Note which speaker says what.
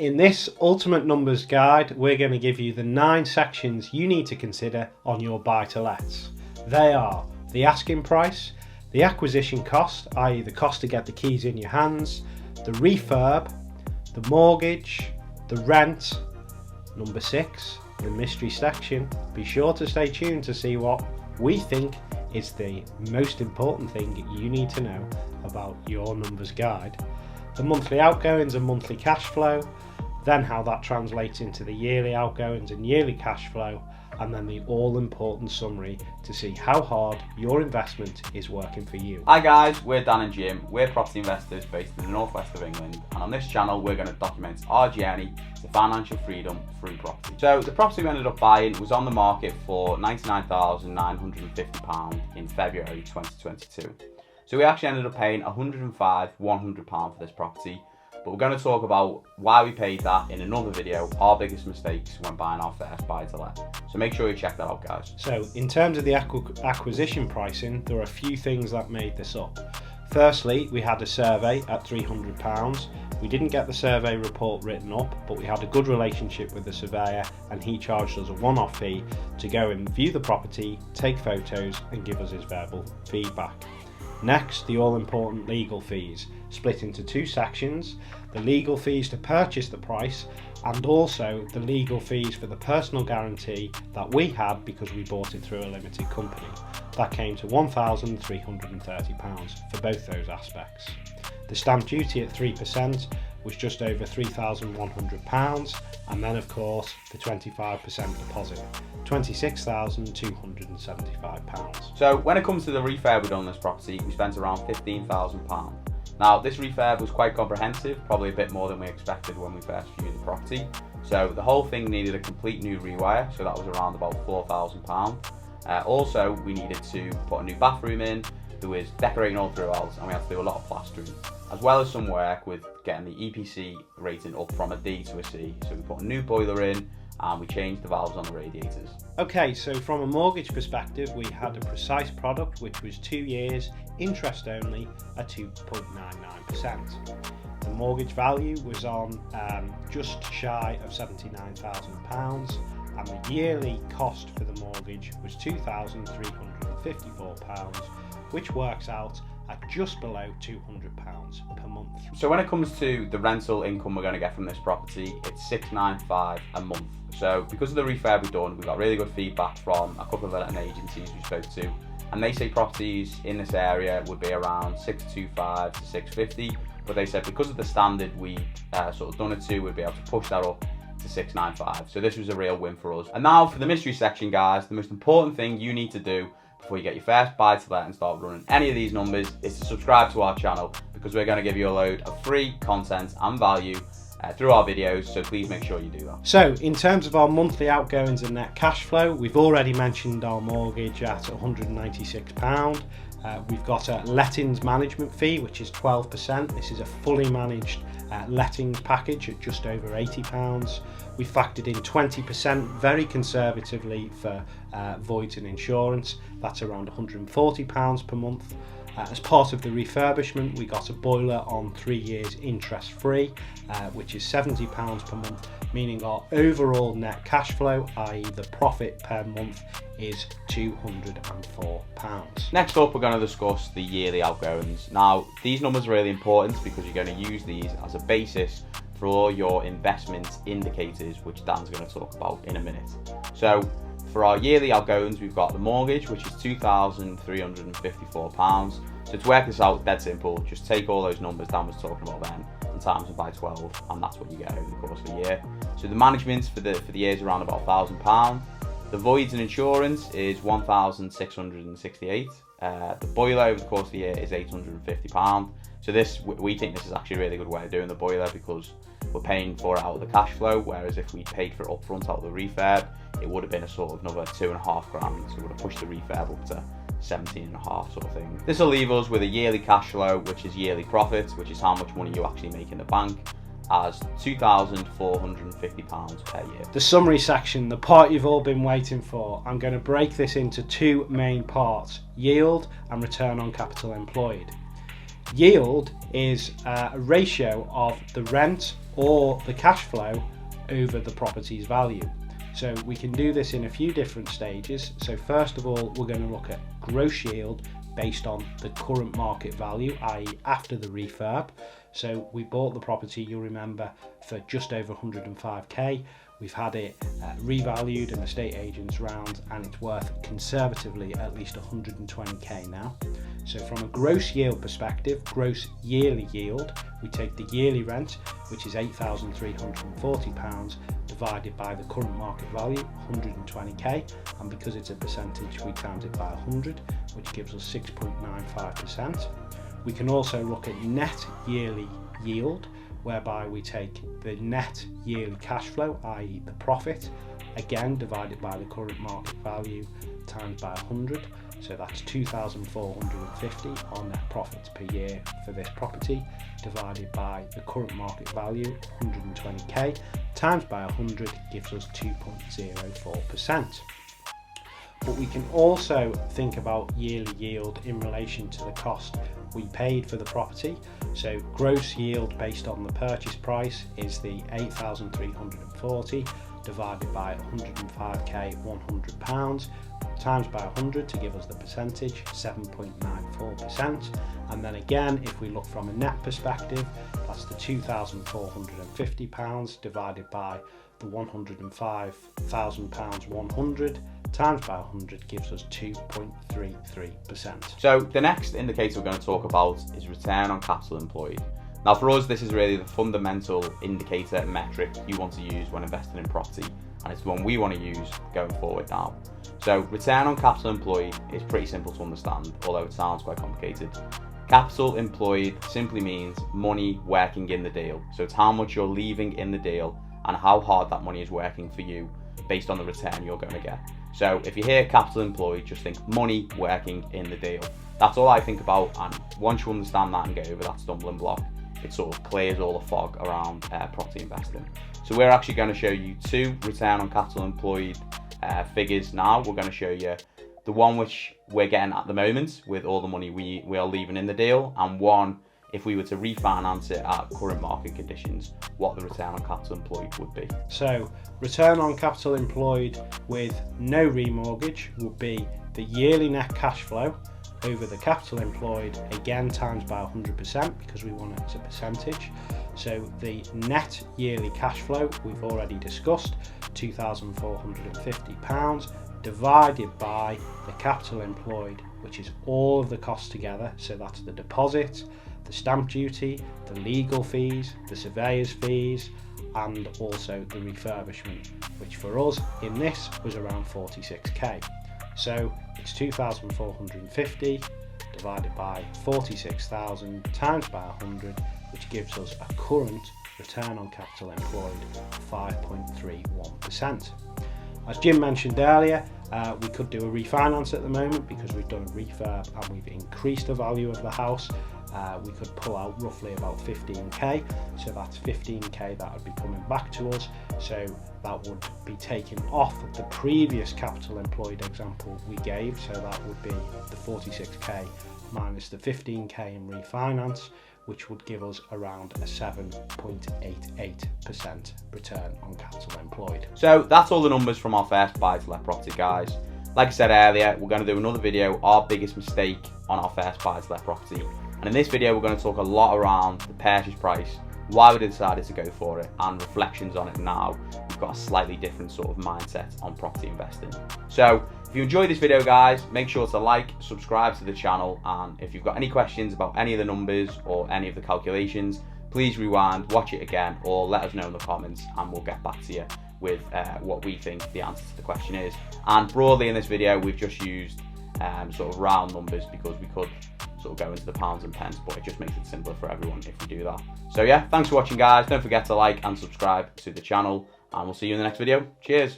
Speaker 1: In this Ultimate Numbers Guide, we're going to give you the 9 sections you need to consider on your buy-to-lets. They are the asking price, the acquisition cost, i.e. the cost to get the keys in your hands, the refurb, the mortgage, the rent, number 6, the mystery section. Be sure to stay tuned to see what we think is the most important thing you need to know about your numbers guide, the monthly outgoings and monthly cash flow, then how that translates into the yearly outgoings and yearly cash flow, and then the all-important summary to see how hard your investment is working for you.
Speaker 2: Hi guys, we're Dan and Jim. We're property investors based in the northwest of England, and on this channel we're going to document our journey to financial freedom through property. So the property we ended up buying was on the market for £99,950 in February 2022. So we actually ended up paying £105,100 for this property. But we're going to talk about why we paid that in another video, our biggest mistakes when buying our first buy-to-let. So make sure you check that out, guys.
Speaker 1: So in terms of the acquisition pricing, there are a few things that made this up. Firstly, we had a survey at £300. We didn't get the survey report written up, but we had a good relationship with the surveyor and he charged us a one-off fee to go and view the property, take photos and give us his verbal feedback. Next, the all-important legal fees, split into 2 sections, the legal fees to purchase the price and also the legal fees for the personal guarantee that we had because we bought it through a limited company. That came to £1,330 for both those aspects. The stamp duty at 3% was just over £3,100, and then of course the 25% deposit, £26,275.
Speaker 2: So when it comes to the refurb we done on this property, we spent around £15,000. Now this refurb was quite comprehensive, probably a bit more than we expected when we first viewed the property. So the whole thing needed a complete new rewire, so that was around about £4,000. Also we needed to put a new bathroom in, there was decorating all throughout, and we had to do a lot of plastering, as well as some work with getting the EPC rating up from a D to a C. So we put a new boiler in and we changed the valves on the radiators.
Speaker 1: Okay, so from a mortgage perspective, we had a precise product which was 2 years, interest only at 2.99%. The mortgage value was on just shy of £79,000, and the yearly cost for the mortgage was £2,354, which works out at just below £200 per month.
Speaker 2: So when it comes to the rental income we're going to get from this property, it's £695 a month. So because of the refurb we've done, we got really good feedback from a couple of letting agencies we spoke to, and they say properties in this area would be around £625 to £650, but they said because of the standard we sort of done it to, we'd be able to push that up to £695. So this was a real win for us. And now for the mystery section, guys, the most important thing you need to do before you get your first buy-to-let and start running any of these numbers is to subscribe to our channel, because we're going to give you a load of free content and value through our videos, so please make sure you do that.
Speaker 1: So in terms of our monthly outgoings and net cash flow, we've already mentioned our mortgage at £196. We've got a lettings management fee which is 12%. This is a fully managed lettings package at just over £80. We factored in 20% very conservatively for voids and insurance. That's around £140 per month. As part of the refurbishment, we got a boiler on 3 years interest free, which is £70 per month, meaning our overall net cash flow, i.e. the profit per month, is £204.
Speaker 2: Next up, we're going to discuss the yearly outgoings. Now, these numbers are really important because you're going to use these as a basis for all your investment indicators, which Dan's going to talk about in a minute. So for our yearly outgoings, we've got the mortgage, which is £2,354. So to work this out, dead simple, just take all those numbers Dan was talking about then and times them by 12, and that's what you get over the course of the year. So the management for the year is around about £1,000. The voids and insurance is £1,668. The boiler over the course of the year is £850. So we think this is actually a really good way of doing the boiler, because we're paying for it out of the cash flow, whereas if we paid for it up front out of the refurb, it would have been a sort of another £2,500, so we would have pushed the refurb up to 17.5 sort of thing. This will leave us with a yearly cash flow, which is yearly profit, which is how much money you actually make in the bank, as £2,450 per year.
Speaker 1: The summary section, the part you've all been waiting for. I'm going to break this into 2 main parts: yield and return on capital employed. Yield is a ratio of the rent or the cash flow over the property's value. So we can do this in a few different stages. So first of all, we're going to look at gross yield based on the current market value, i.e. after the refurb. So we bought the property, you'll remember, for just over 105k. We've had it revalued in the estate agent's round, and it's worth conservatively at least 120k now. So from a gross yield perspective, gross yearly yield, we take the yearly rent, which is £8,340, divided by the current market value, 120k, and because it's a percentage, we count it by 100, which gives us 6.95%. We can also look at net yearly yield, whereby we take the net yearly cash flow, i.e. the profit, again divided by the current market value times by 100, so that's 2,450 on net profits per year for this property, divided by the current market value, 120k, times by 100 gives us 2.04%. But we can also think about yearly yield in relation to the cost we paid for the property. So gross yield based on the purchase price is the 8,340 divided by 105k, £100, times by 100 to give us the percentage, 7.94%. And then again, if we look from a net perspective, that's the £2,450 divided by the £105,000 100 times by 100 gives us 2.33%.
Speaker 2: So the next indicator we're going to talk about is return on capital employed. Now for us, this is really the fundamental indicator and metric you want to use when investing in property, and it's the one we want to use going forward now. So return on capital employed is pretty simple to understand, although it sounds quite complicated. Capital employed simply means money working in the deal. So it's how much you're leaving in the deal and how hard that money is working for you based on the return you're going to get. So if you hear capital employed, just think money working in the deal. That's all I think about, and once you understand that and get over that stumbling block, it sort of clears all the fog around property investing. So we're actually going to show you two return on capital employed figures now. We're going to show you the one which we're getting at the moment with all the money we are leaving in the deal, and one if we were to refinance it at current market conditions, what the return on capital employed would be.
Speaker 1: So return on capital employed with no remortgage would be the yearly net cash flow over the capital employed, again times by 100% because we want it as a percentage. So the net yearly cash flow we've already discussed, £2,450, divided by the capital employed, which is all of the costs together. So that's the deposit, the stamp duty, the legal fees, the surveyor's fees, and also the refurbishment, which for us in this was around 46k. So it's 2,450 divided by 46,000 times by 100, which gives us a current return on capital employed of 5.31%. As Jim mentioned earlier, we could do a refinance at the moment because we've done a refurb and we've increased the value of the house. We could pull out roughly about 15k, so that's 15k that would be coming back to us. So that would be taken off the previous capital employed example we gave, so that would be the 46k minus the 15k in refinance, which would give us around a 7.88% return on capital employed.
Speaker 2: So that's all the numbers from our first buy to let property, guys. Like I said earlier, we're going to do another video, our biggest mistake on our first buy to let property. And in this video, we're going to talk a lot around the purchase price, why we decided to go for it, and reflections on it now. We've got a slightly different sort of mindset on property investing. So if you enjoyed this video, guys, make sure to like, subscribe to the channel, and if you've got any questions about any of the numbers or any of the calculations, please rewind, watch it again, or let us know in the comments and we'll get back to you with what we think the answer to the question is. And broadly in this video, we've just used sort of round numbers because we could sort of go into the pounds and pence, but it just makes it simpler for everyone if we do that. So yeah, thanks for watching, guys. Don't forget to like and subscribe to the channel, and we'll see you in the next video. Cheers.